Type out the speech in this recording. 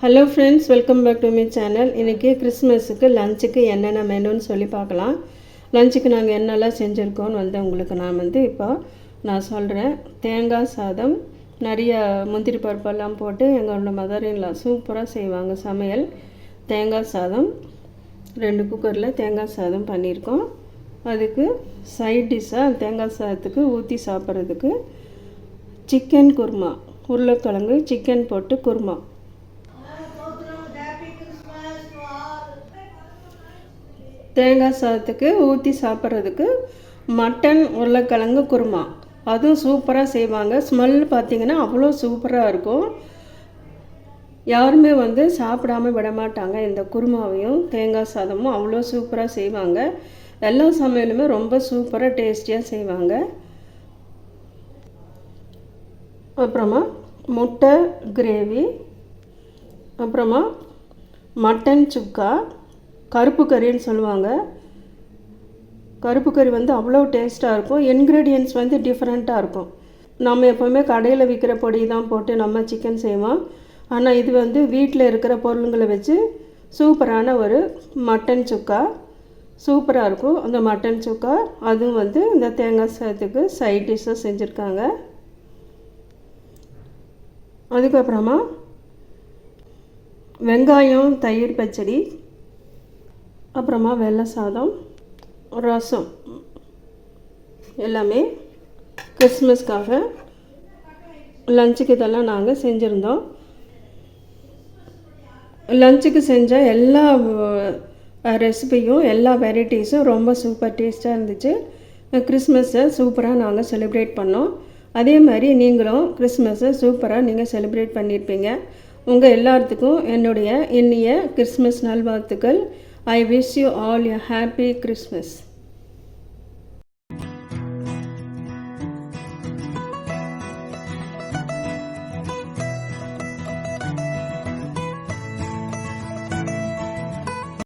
Hello friends, welcome back to my channel. இன்றைக்கி கிறிஸ்மஸுக்கு லஞ்சுக்கு என்னென்ன மெனுன்னு சொல்லி பார்க்கலாம். லஞ்சுக்கு நாங்கள் என்னெல்லாம் செஞ்சுருக்கோன்னு உங்களுக்கு நான் சொல்கிறேன். தேங்காய் சாதம், நிறைய முந்திரி பருப்பெல்லாம் போட்டு எங்களோட மதர்-இன்-லா சூப்பராக செய்வாங்க சமையல். தேங்காய் சாதம் 2 குக்கரில் தேங்காய் சாதம் பண்ணியிருக்கோம். அதுக்கு சைட் டிஷ்ஷாக தேங்காய் சாதத்துக்கு ஊற்றி சாப்பிட்றதுக்கு சிக்கன் குருமா, உருளைக்கிழங்கு சிக்கன் போட்டு குருமா. தேங்காய் சாதத்துக்கு ஊற்றி சாப்பிட்றதுக்கு மட்டன் உருளைக்கிழங்கு குருமா, அதுவும் சூப்பராக செய்வாங்க. ஸ்மெல் பார்த்திங்கன்னா அவ்வளோ சூப்பராக இருக்கும். யாருமே சாப்பிடாமல் விட மாட்டாங்க. இந்த குருமாவையும் தேங்காய் சாதமும் அவ்வளோ சூப்பராக செய்வாங்க. எல்லா சமையலுமே ரொம்ப சூப்பராக டேஸ்டியாக செய்வாங்க. அப்புறமா முட்டை கிரேவி, அப்புறமா மட்டன் சுக்கா, கருப்பு கறின்னு சொல்லுவாங்க. கருப்பு கறி அவ்வளோ டேஸ்ட்டாக இருக்கும். இன்க்ரீடியன்ட்ஸ் டிஃப்ரெண்ட்டாக இருக்கும். நம்ம எப்போவுமே கடையில் விற்கிற பொடி தான் போட்டு நம்ம சிக்கன் செய்வோம். ஆனால் இது வீட்டில் இருக்கிற பொருளுங்களை வச்சு சூப்பரான ஒரு மட்டன் சுக்கா சூப்பராக இருக்கும். அந்த மட்டன் சுக்கா அதுவும் இந்த தேங்காய் சாதத்துக்கு சைட் டிஷ்ஷாக செஞ்சுருக்காங்க. அதுக்கப்புறமா வெங்காயம் தயிர் பச்சடி, அப்புறமா வெள்ளை சாதம், ரசம், எல்லாமே கிறிஸ்மஸ்க்காக லஞ்சுக்கு இதெல்லாம் நாங்கள் செஞ்சுருந்தோம். லஞ்சுக்கு செஞ்ச எல்லா ரெசிபியும் எல்லா வெரைட்டிஸும் ரொம்ப சூப்பர் டேஸ்ட்டாக இருந்துச்சு. கிறிஸ்மஸை சூப்பராக நாங்கள் செலிப்ரேட் பண்ணோம். அதே மாதிரி நீங்களும் கிறிஸ்மஸை சூப்பராக நீங்கள் செலிப்ரேட் பண்ணியிருப்பீங்க. உங்கள் எல்லாத்துக்கும் என்னுடைய இனிய கிறிஸ்மஸ் நல்வாழ்த்துக்கள். I wish you all a happy Christmas.